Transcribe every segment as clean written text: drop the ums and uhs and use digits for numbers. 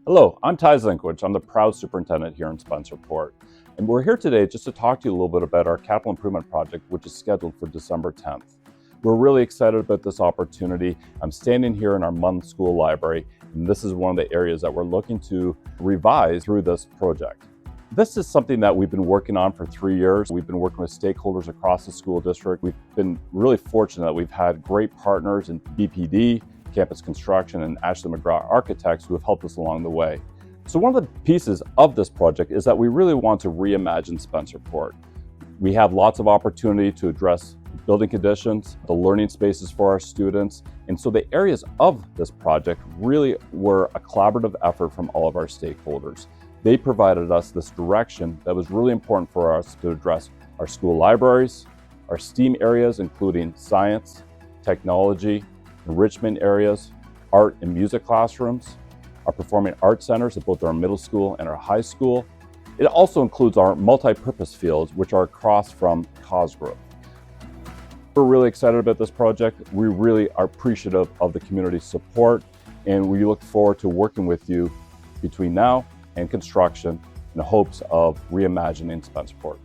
Hello, I'm Ty Zinkiewich. I'm the proud superintendent here in Spencerport. And we're here today just to talk to you a little bit about our capital improvement project, which is scheduled for December 10th. We're really excited about this opportunity. I'm standing here in our Munn school library, and this is one of the areas that we're looking to revise through this project. This is something that we've been working on for 3 years. We've been working with stakeholders across the school district. We've been really fortunate that we've had great partners in BPD, Campus Construction, and Ashley McGraw Architects who have helped us along the way. So one of the pieces of this project is that we really want to reimagine Spencerport. We have lots of opportunity to address building conditions, the learning spaces for our students, and so the areas of this project really were a collaborative effort from all of our stakeholders. They provided us this direction that was really important for us to address our school libraries, our STEAM areas, including science, technology, enrichment areas, art and music classrooms, our performing arts centers at both our middle school and our high school. It also includes our multi-purpose fields, which are across from Cosgrove. We're really excited about this project. We really are appreciative of the community's support, and we look forward to working with you between now and construction in the hopes of reimagining Spencerport.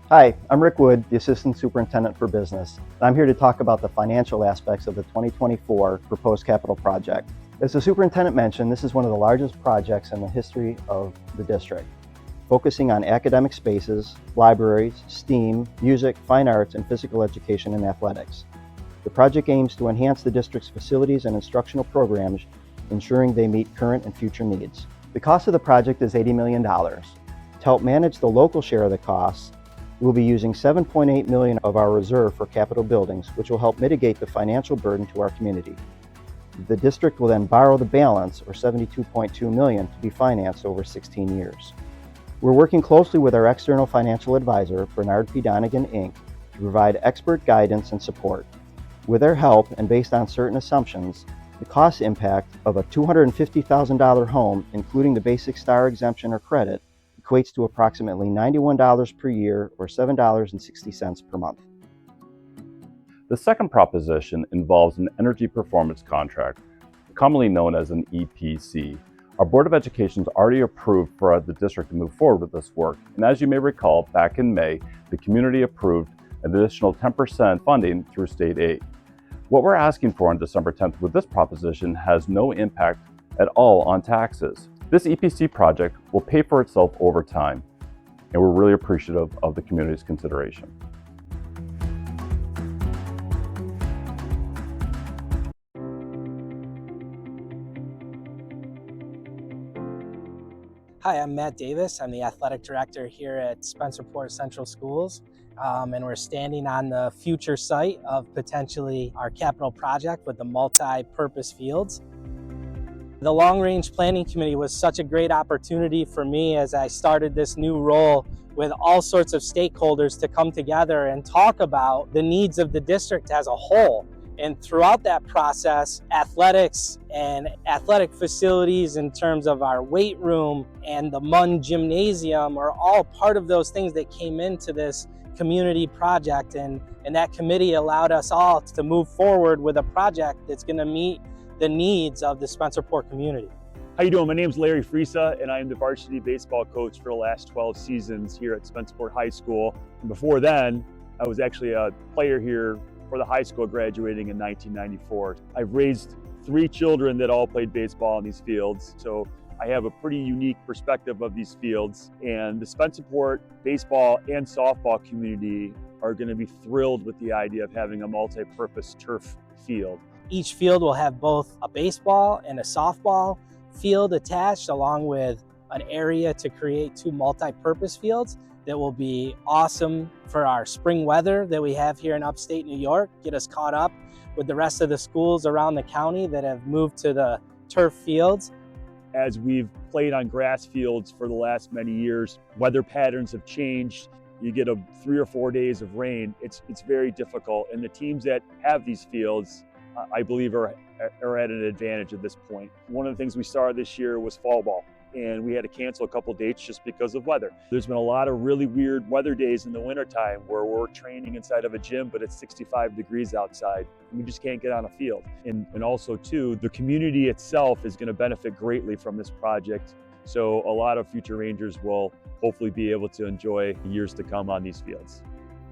Hi, I'm Rick Wood, the Assistant Superintendent for Business. I'm here to talk about the financial aspects of the 2024 proposed capital project. As the superintendent mentioned, this is one of the largest projects in the history of the district, focusing on academic spaces, libraries, STEAM, music, fine arts, and physical education and athletics. The project aims to enhance the district's facilities and instructional programs, ensuring they meet current and future needs. The cost of the project is $80 million. To help manage the local share of the costs, we'll be using $7.8 million of our reserve for capital buildings, which will help mitigate the financial burden to our community. The district will then borrow the balance, or $72.2 million, to be financed over 16 years. We're working closely with our external financial advisor, Bernard P. Donegan, Inc., to provide expert guidance and support. With their help, and based on certain assumptions, the cost impact of a $250,000 home, including the basic STAR exemption or credit, equates to approximately $91 per year, or $7.60 per month. The second proposition involves an energy performance contract, commonly known as an EPC. Our Board of Education has already approved for the district to move forward with this work, and as you may recall, back in May, the community approved an additional 10% funding through state aid. What we're asking for on December 10th with this proposition has no impact at all on taxes. This EPC project will pay for itself over time, and we're really appreciative of the community's consideration. Hi, I'm Matt Davis. I'm the athletic director here at Spencerport Central Schools, and we're standing on the future site of potentially our capital project with the multi-purpose fields. The long-range planning committee was such a great opportunity for me as I started this new role with all sorts of stakeholders to come together and talk about the needs of the district as a whole. And throughout that process, athletics and athletic facilities in terms of our weight room and the Munn gymnasium are all part of those things that came into this community project. And that committee allowed us all to move forward with a project that's going to meet the needs of the Spencerport community. How you doing? My name is Larry Friesa, and I am the varsity baseball coach for the last 12 seasons here at Spencerport High School. And before then, I was actually a player here for the high school, graduating in 1994. I've raised 3 children that all played baseball in these fields, so I have a pretty unique perspective of these fields. And the Spencerport baseball and softball community are going to be thrilled with the idea of having a multi-purpose turf field. Each field will have both a baseball and a softball field attached, along with an area to create 2 multi-purpose fields that will be awesome for our spring weather that we have here in upstate New York, get us caught up with the rest of the schools around the county that have moved to the turf fields. As we've played on grass fields for the last many years, weather patterns have changed. You get 3 or 4 days of rain, it's very difficult. And the teams that have these fields, I believe, are at an advantage at this point. One of the things we started this year was fall ball. and we had to cancel a couple dates just because of weather. There's been a lot of really weird weather days in the wintertime where we're training inside of a gym, but it's 65 degrees outside, and we just can't get on a field. And also too, the community itself is going to benefit greatly from this project. So a lot of future Rangers will hopefully be able to enjoy years to come on these fields.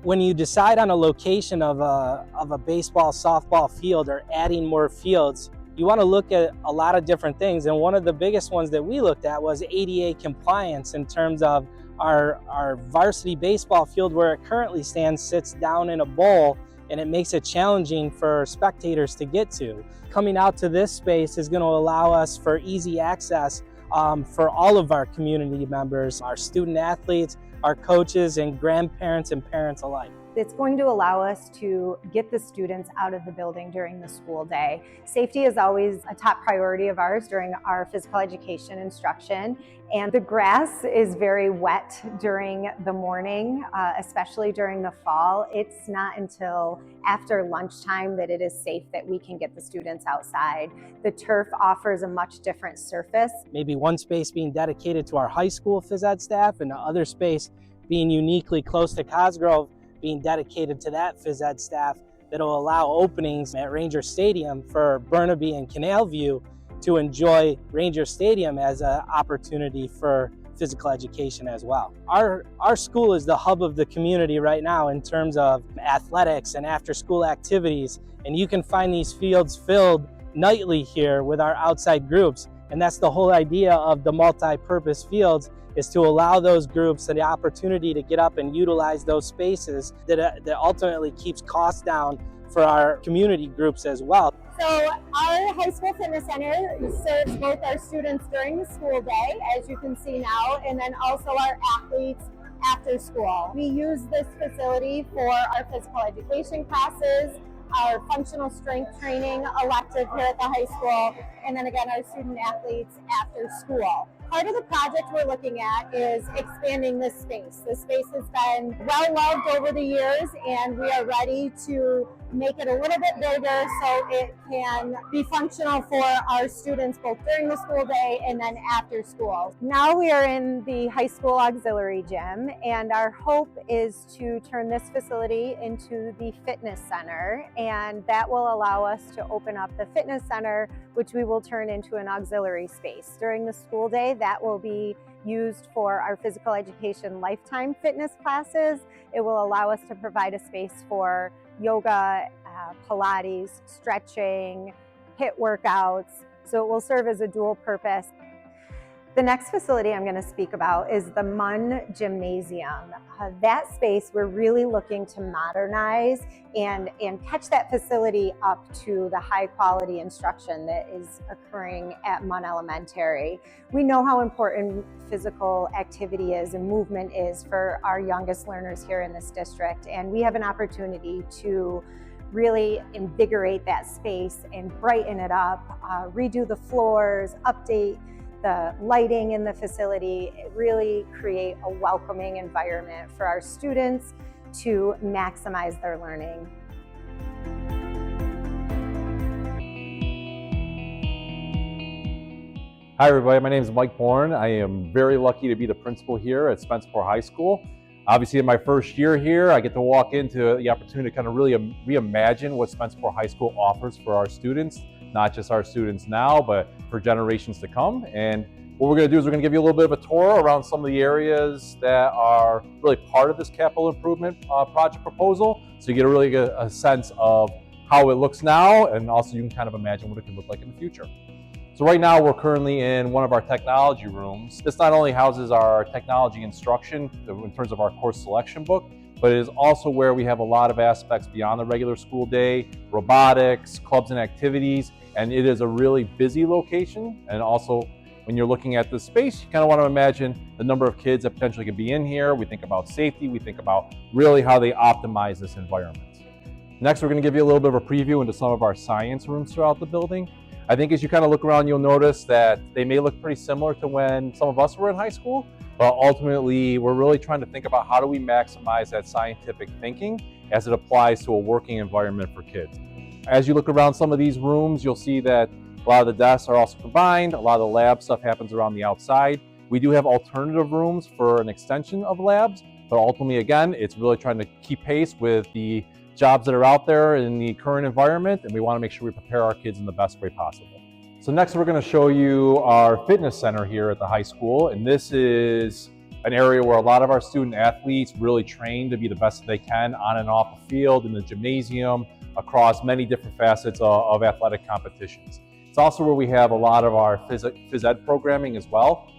When you decide on a location of a baseball, softball field or adding more fields, you want to look at a lot of different things. And one of the biggest ones that we looked at was ADA compliance in terms of our varsity baseball field where it currently stands sits down in a bowl, and it makes it challenging for spectators to get to. Coming out to this space is going to allow us for easy access for all of our community members, our student athletes, our coaches and grandparents and parents alike. It's going to allow us to get the students out of the building during the school day. Safety is always a top priority of ours during our physical education instruction. And the grass is very wet during the morning, especially during the fall. It's not until after lunchtime that it is safe that we can get the students outside. The turf offers a much different surface. Maybe one space being dedicated to our high school phys ed staff and the other space being uniquely close to Cosgrove being dedicated to that phys ed staff that'll allow openings at Ranger Stadium for Bernabi and Canal View to enjoy Ranger Stadium as an opportunity for physical education as well. Our school is the hub of the community right now in terms of athletics and after-school activities, and you can find these fields filled nightly here with our outside groups. And that's the whole idea of the multi-purpose fields, is to allow those groups the opportunity to get up and utilize those spaces that ultimately keeps costs down for our community groups as well. So our high school fitness center serves both our students during the school day, as you can see now, and then also our athletes after school. We use this facility for our physical education classes, our functional strength training elective here at the high school, and then again our student athletes after school. Part of the project we're looking at is expanding this space. This space has been well loved over the years, and we are ready to make it a little bit bigger so it can be functional for our students both during the school day and then after school. Now we are in the high school auxiliary gym, and our hope is to turn this facility into the fitness center, and that will allow us to open up the fitness center, which we will turn into an auxiliary space. During the school day, that will be used for our physical education lifetime fitness classes. It will allow us to provide a space for yoga, Pilates, stretching, HIIT workouts. So it will serve as a dual purpose. The next facility I'm going to speak about is the Munn Gymnasium. That space we're really looking to modernize and catch that facility up to the high quality instruction that is occurring at Munn Elementary. We know how important physical activity is and movement is for our youngest learners here in this district, and we have an opportunity to really invigorate that space and brighten it up, redo the floors, update the lighting in the facility, really create a welcoming environment for our students to maximize their learning. Hi everybody, my name is Mike Bourne. I am very lucky to be the principal here at Spencerport High School. Obviously in my first year here, I get to walk into the opportunity to kind of really reimagine what Spencerport High School offers for our students, not just our students now, but for generations to come. And what we're going to do is we're going to give you a little bit of a tour around some of the areas that are really part of this capital improvement project proposal. So you get a really good sense of how it looks now, and also you can kind of imagine what it could look like in the future. So right now we're currently in one of our technology rooms. This not only houses our technology instruction in terms of our course selection book, but it is also where we have a lot of aspects beyond the regular school day, robotics, clubs and activities, and it is a really busy location. And also when you're looking at this space, you kind of want to imagine the number of kids that potentially could be in here. We think about safety, we think about really how they optimize this environment. Next, we're going to give you a little bit of a preview into some of our science rooms throughout the building. I think as you kind of look around, you'll notice that they may look pretty similar to when some of us were in high school, but ultimately we're really trying to think about how do we maximize that scientific thinking as it applies to a working environment for kids. As you look around some of these rooms, you'll see that A lot of the desks are also combined. A lot of the lab stuff happens around the outside. We do have alternative rooms for an extension of labs, but ultimately, again, it's really trying to keep pace with the jobs that are out there in the current environment, and we want to make sure we prepare our kids in the best way possible. So next we're going to show you our fitness center here at the high school, and this is an area where a lot of our student athletes really train to be the best that they can on and off the field, in the gymnasium, across many different facets of athletic competitions. It's also where we have a lot of our phys ed programming as well.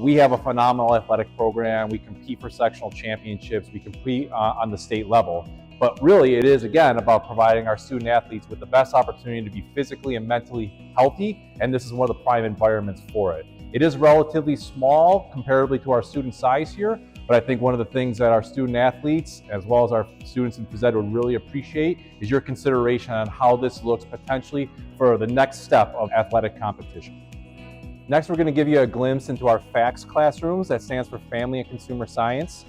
We have a phenomenal athletic program. We compete for sectional championships. We compete on the state level. But really, it is, again, about providing our student athletes with the best opportunity to be physically and mentally healthy, and this is one of the prime environments for it. It is relatively small comparatively to our student size here, but I think one of the things that our student athletes, as well as our students in phys ed, would really appreciate is your consideration on how this looks potentially for the next step of athletic competition. Next, we're going to give you a glimpse into our FACS classrooms. That stands for Family and Consumer Science.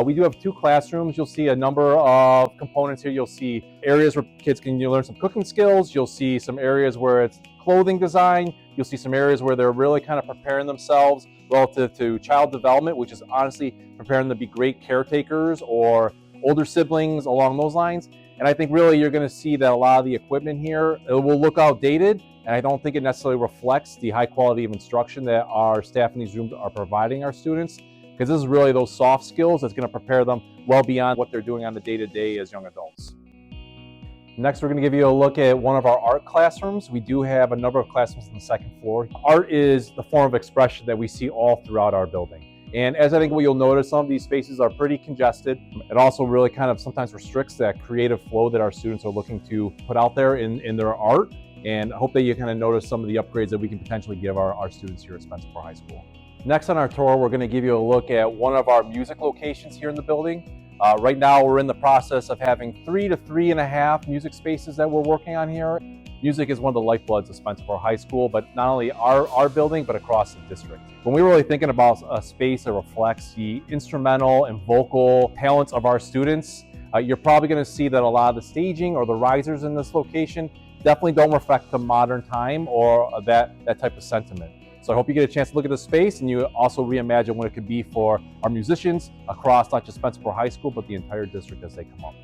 We do have 2 classrooms. You'll see a number of components here. You'll see areas where kids can learn some cooking skills. You'll see some areas where it's clothing design. You'll see some areas where they're really kind of preparing themselves relative to child development, which is honestly preparing them to be great caretakers or older siblings along those lines. And I think really you're going to see that a lot of the equipment here, it will look outdated, and I don't think it necessarily reflects the high quality of instruction that our staff in these rooms are providing our students, because this is really those soft skills that's going to prepare them well beyond what they're doing on the day-to-day as young adults. Next, we're going to give you a look at one of our art classrooms. We do have a number of classrooms on the second floor. Art is the form of expression that we see all throughout our building. And as I think what you'll notice, some of these spaces are pretty congested. It also really kind of sometimes restricts that creative flow that our students are looking to put out there in their art. And I hope that you kind of notice some of the upgrades that we can potentially give our students here at Spencerport High School. Next on our tour, we're going to give you a look at one of our music locations here in the building. Right now, we're in the process of having 3 to 3.5 music spaces that we're working on here. Music is one of the lifebloods of Spencerport High School, but not only our building, but across the district. When we're really thinking about a space that reflects the instrumental and vocal talents of our students, you're probably going to see that a lot of the staging or the risers in this location definitely don't reflect the modern time or that type of sentiment. So I hope you get a chance to look at the space and you also reimagine what it could be for our musicians across not just Spencerport High School, but the entire district as they come up.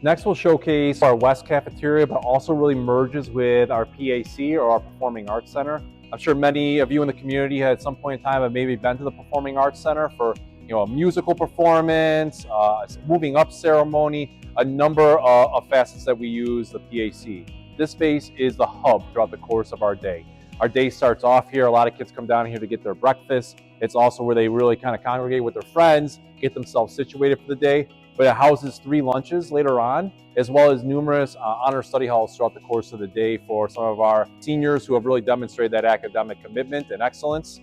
Next, we'll showcase our West Cafeteria, but also really merges with our PAC or our Performing Arts Center. I'm sure many of you in the community at some point in time have maybe been to the Performing Arts Center for a musical performance, moving up ceremony, a number of facets that we use the PAC. This space is the hub throughout the course of our day. Our day starts off here. A lot of kids come down here to get their breakfast. It's also where they really kind of congregate with their friends, get themselves situated for the day. But it houses 3 lunches later on, as well as numerous honor study halls throughout the course of the day for some of our seniors who have really demonstrated that academic commitment and excellence.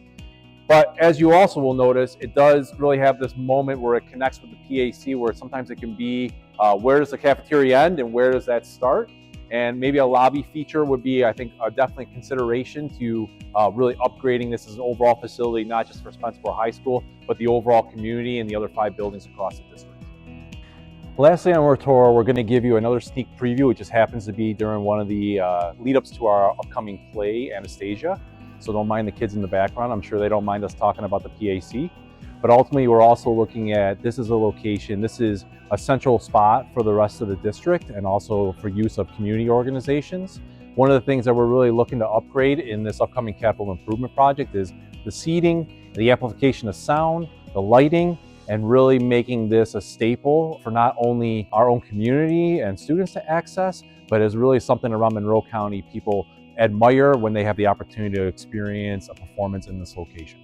But as you also will notice, it does really have this moment where it connects with the PAC, where sometimes it can be where does the cafeteria end and where does that start? And maybe a lobby feature would be, I think, a definite consideration to really upgrading this as an overall facility, not just for Spencerport High School, but the overall community and the other 5 buildings across the district. Lastly on our tour, we're going to give you another sneak preview. It just happens to be during one of the lead-ups to our upcoming play, Anastasia. So don't mind the kids in the background. I'm sure they don't mind us talking about the PAC. But ultimately, we're also looking at, this is a location, this is a central spot for the rest of the district and also for use of community organizations. One of the things that we're really looking to upgrade in this upcoming capital improvement project is the seating, the amplification of sound, the lighting, and really making this a staple for not only our own community and students to access, but is really something around Monroe County people admire when they have the opportunity to experience a performance in this location.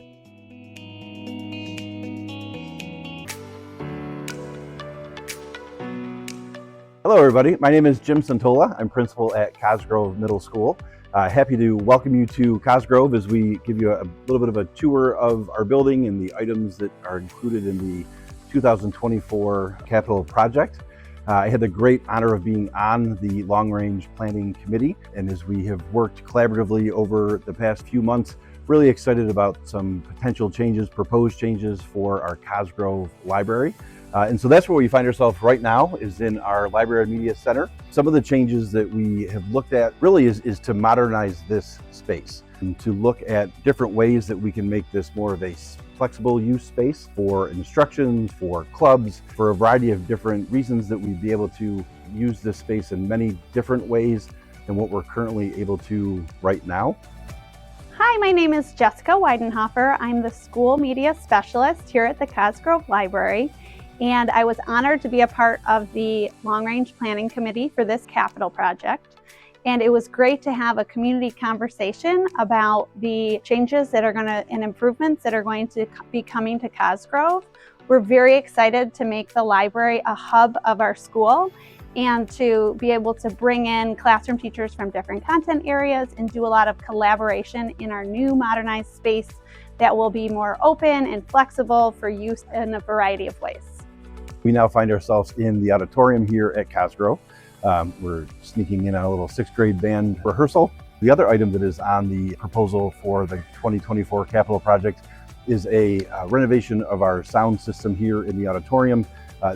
Hello everybody, my name is Jim Santola. I'm principal at Cosgrove Middle School. Happy to welcome you to Cosgrove as we give you a little bit of a tour of our building and the items that are included in the 2024 capital project. I had the great honor of being on the Long Range Planning Committee, and as we have worked collaboratively over the past few months, really excited about some potential changes, proposed changes for our Cosgrove Library. And so that's where we find ourselves right now, is in our Library and Media Center. Some of the changes that we have looked at really is to modernize this space and to look at different ways that we can make this more of a flexible use space for instruction, for clubs, for a variety of different reasons that we'd be able to use this space in many different ways than what we're currently able to right now. Hi, my name is Jessica Weidenhofer. I'm the school media specialist here at the Cosgrove Library, and I was honored to be a part of the long-range planning committee for this capital project. And it was great to have a community conversation about the changes that are and improvements that are going to be coming to Cosgrove. We're very excited to make the library a hub of our school and to be able to bring in classroom teachers from different content areas and do a lot of collaboration in our new modernized space that will be more open and flexible for use in a variety of ways. We now find ourselves in the auditorium here at Cosgrove. We're sneaking in a little 6th grade band rehearsal. The other item that is on the proposal for the 2024 capital project is a renovation of our sound system here in the auditorium.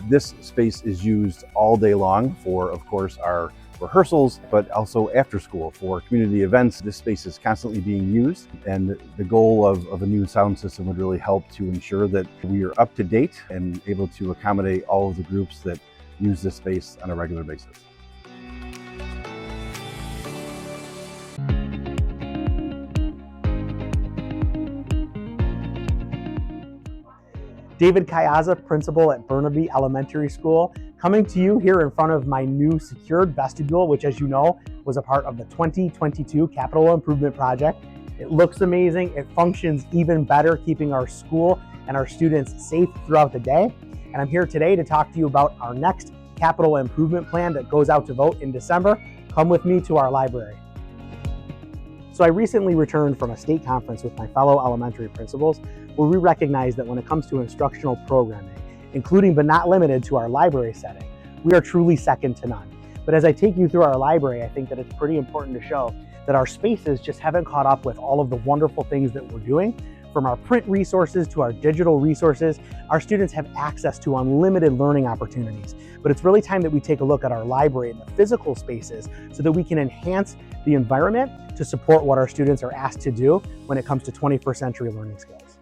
This space is used all day long for, of course, our rehearsals, but also after school for community events. This space is constantly being used, and the goal of a new sound system would really help to ensure that we are up to date and able to accommodate all of the groups that use this space on a regular basis. David Kayaza, principal at Bernabi Elementary School, coming to you here in front of my new secured vestibule, which, as you know, was a part of the 2022 capital improvement project. It looks amazing. It functions even better, keeping our school and our students safe throughout the day. And I'm here today to talk to you about our next capital improvement plan that goes out to vote in December. Come with me to our library. So I recently returned from a state conference with my fellow elementary principals, where we recognize that when it comes to instructional programming, including but not limited to our library setting, we are truly second to none. But as I take you through our library, I think that it's pretty important to show that our spaces just haven't caught up with all of the wonderful things that we're doing. From our print resources to our digital resources, our students have access to unlimited learning opportunities. But it's really time that we take a look at our library and the physical spaces so that we can enhance the environment to support what our students are asked to do when it comes to 21st century learning skills.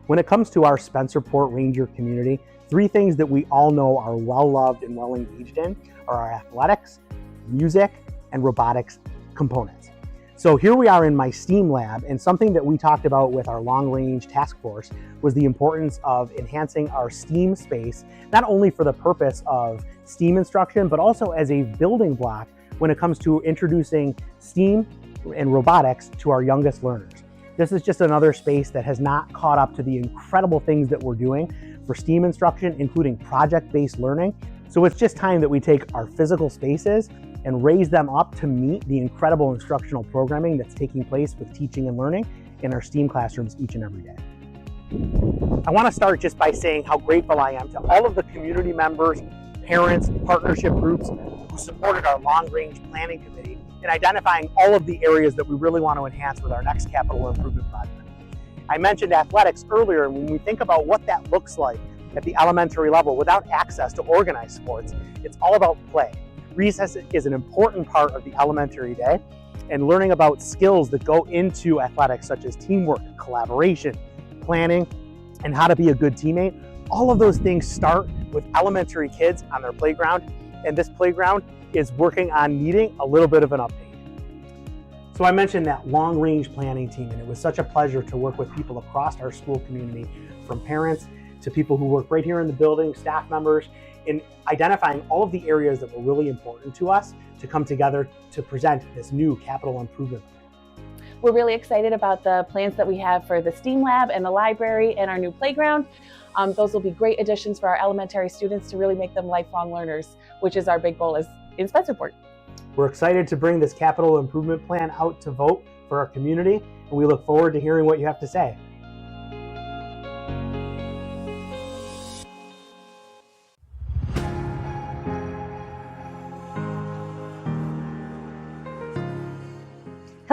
When it comes to our Spencerport Ranger community, 3 things that we all know are well loved and well engaged in are our athletics, music, and robotics components. So here we are in my STEAM lab, and something that we talked about with our long-range task force was the importance of enhancing our STEAM space, not only for the purpose of STEAM instruction, but also as a building block when it comes to introducing STEAM and robotics to our youngest learners. This is just another space that has not caught up to the incredible things that we're doing for STEAM instruction, including project-based learning. So it's just time that we take our physical spaces and raise them up to meet the incredible instructional programming that's taking place with teaching and learning in our STEAM classrooms each and every day. I want to start just by saying how grateful I am to all of the community members, parents, partnership groups who supported our long-range planning committee in identifying all of the areas that we really want to enhance with our next capital improvement project. I mentioned athletics earlier, and when we think about what that looks like at the elementary level without access to organized sports, it's all about play. Recess is an important part of the elementary day, and learning about skills that go into athletics such as teamwork, collaboration, planning, and how to be a good teammate. All of those things start with elementary kids on their playground, and this playground is working on needing a little bit of an update. So I mentioned that long-range planning team, and it was such a pleasure to work with people across our school community, from parents to people who work right here in the building, staff members, in identifying all of the areas that were really important to us to come together to present this new capital improvement plan. We're really excited about the plans that we have for the STEAM lab and the library and our new playground. Those will be great additions for our elementary students to really make them lifelong learners, which is our big goal in Spencerport. We're excited to bring this capital improvement plan out to vote for our community, and we look forward to hearing what you have to say.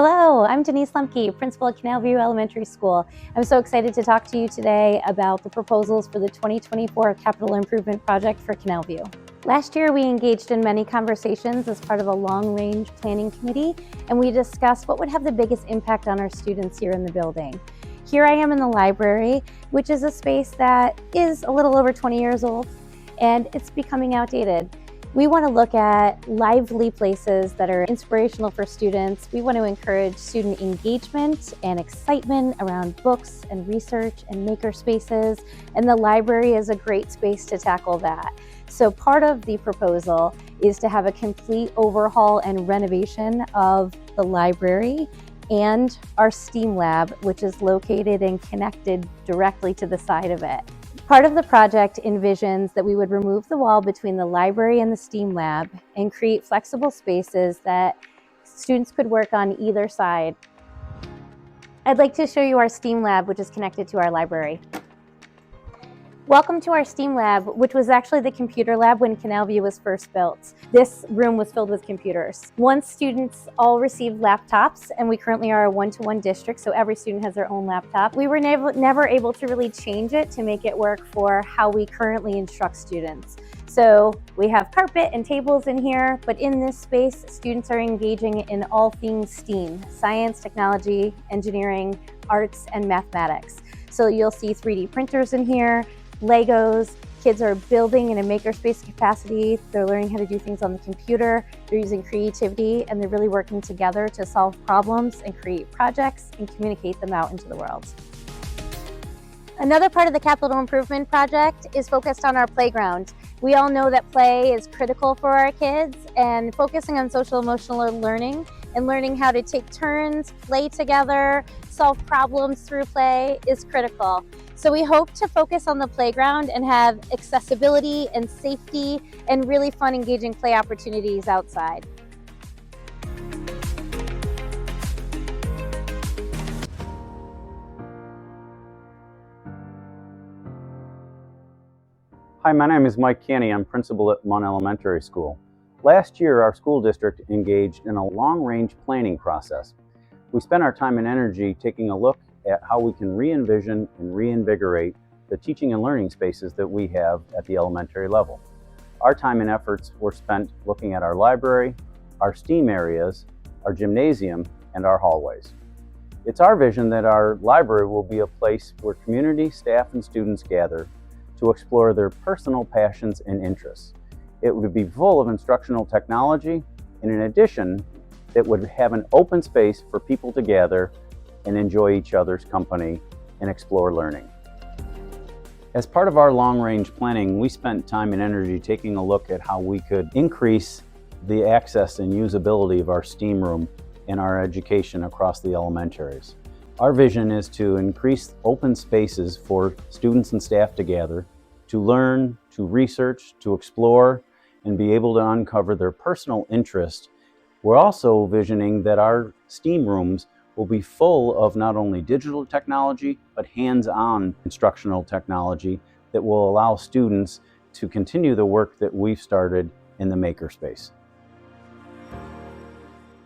Hello, I'm Denise Lemke, principal at Canal Elementary School. I'm so excited to talk to you today about the proposals for the 2024 capital improvement project for Canal. Last year, we engaged in many conversations as part of a long-range planning committee, and we discussed what would have the biggest impact on our students here in the building. Here I am in the library, which is a space that is a little over 20 years old, and it's becoming outdated. We want to look at lively places that are inspirational for students. We want to encourage student engagement and excitement around books and research and maker spaces, and the library is a great space to tackle that. So part of the proposal is to have a complete overhaul and renovation of the library and our STEAM lab, which is located and connected directly to the side of it. Part of the project envisions that we would remove the wall between the library and the STEAM lab and create flexible spaces that students could work on either side. I'd like to show you our STEAM lab, which is connected to our library. Welcome to our STEAM lab, which was actually the computer lab when Canal was first built. This room was filled with computers. Once students all received laptops, and we currently are a one-to-one district, so every student has their own laptop, we were never able to really change it to make it work for how we currently instruct students. So we have carpet and tables in here, but in this space, students are engaging in all things STEAM: science, technology, engineering, arts, and mathematics. So you'll see 3D printers in here, Legos. Kids are building in a makerspace capacity. They're learning how to do things on the computer. They're using creativity, and they're really working together to solve problems and create projects and communicate them out into the world. Another part of the capital improvement project is focused on our playground. We all know that play is critical for our kids, and focusing on social emotional learning and learning how to take turns, play together, solve problems through play is critical. So we hope to focus on the playground and have accessibility and safety and really fun, engaging play opportunities outside. Hi, my name is Mike Canny. I'm principal at Munn Elementary School. Last year, our school district engaged in a long-range planning process. We spent our time and energy taking a look at how we can re-envision and reinvigorate the teaching and learning spaces that we have at the elementary level. Our time and efforts were spent looking at our library, our STEAM areas, our gymnasium, and our hallways. It's our vision that our library will be a place where community, staff, and students gather to explore their personal passions and interests. It would be full of instructional technology, and in addition, it would have an open space for people to gather and enjoy each other's company and explore learning. As part of our long-range planning, we spent time and energy taking a look at how we could increase the access and usability of our STEAM room in our education across the elementaries. Our vision is to increase open spaces for students and staff to gather, to learn, to research, to explore, and be able to uncover their personal interest. We're also visioning that our STEAM rooms will be full of not only digital technology, but hands-on instructional technology that will allow students to continue the work that we've started in the makerspace.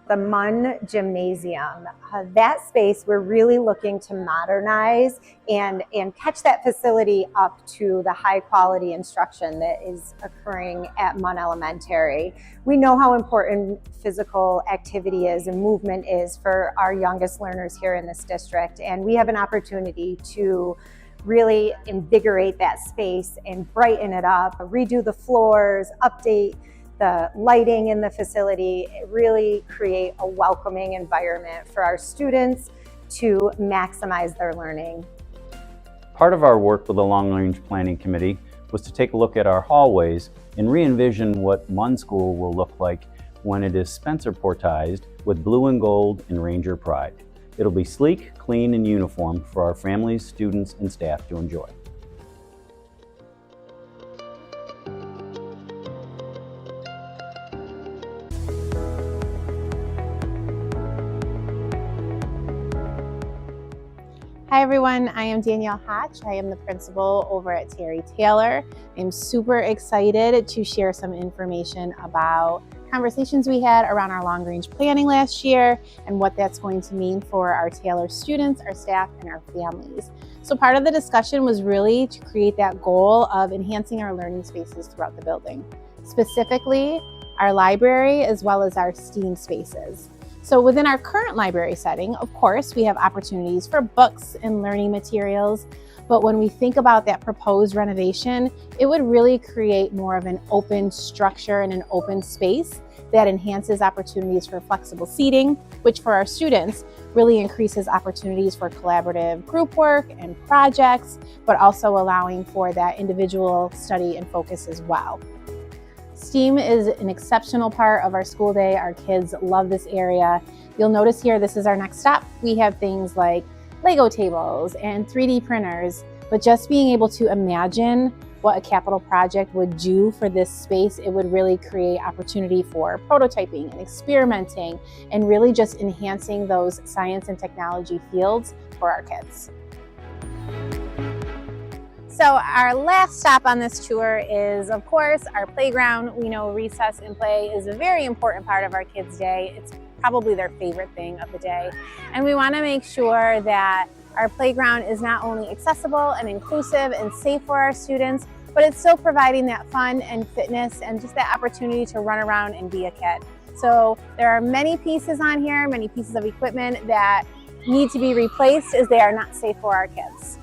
The Munn Gymnasium, that space we're really looking to modernize and catch that facility up to the high quality instruction that is occurring at Munn Elementary. We know how important physical activity is and movement is for our youngest learners here in this district, and we have an opportunity to really invigorate that space and brighten it up, redo the floors, update the lighting in the facility, really create a welcoming environment for our students to maximize their learning. Part of our work with the Long-Range Planning Committee was to take a look at our hallways and re-envision what Munn School will look like when it is Spencerportized with blue and gold and Ranger pride. It'll be sleek, clean, and uniform for our families, students, and staff to enjoy. Hi everyone, I am Danielle Hatch. I am the principal over at Terry Taylor. I'm super excited to share some information about conversations we had around our long-range planning last year and what that's going to mean for our Taylor students, our staff, and our families. So part of the discussion was really to create that goal of enhancing our learning spaces throughout the building, specifically our library as well as our STEAM spaces. So within our current library setting, of course, we have opportunities for books and learning materials, but when we think about that proposed renovation, it would really create more of an open structure and an open space that enhances opportunities for flexible seating, which for our students really increases opportunities for collaborative group work and projects, but also allowing for that individual study and focus as well. STEAM is an exceptional part of our school day. Our kids love this area. You'll notice here, this is our next stop. We have things like Lego tables and 3D printers, but just being able to imagine what a capital project would do for this space, it would really create opportunity for prototyping and experimenting and really just enhancing those science and technology fields for our kids. So our last stop on this tour is, of course, our playground. We know recess and play is a very important part of our kids' day. It's probably their favorite thing of the day. And we want to make sure that our playground is not only accessible and inclusive and safe for our students, but it's still providing that fun and fitness and just that opportunity to run around and be a kid. So there are many pieces on here, many pieces of equipment that need to be replaced as they are not safe for our kids.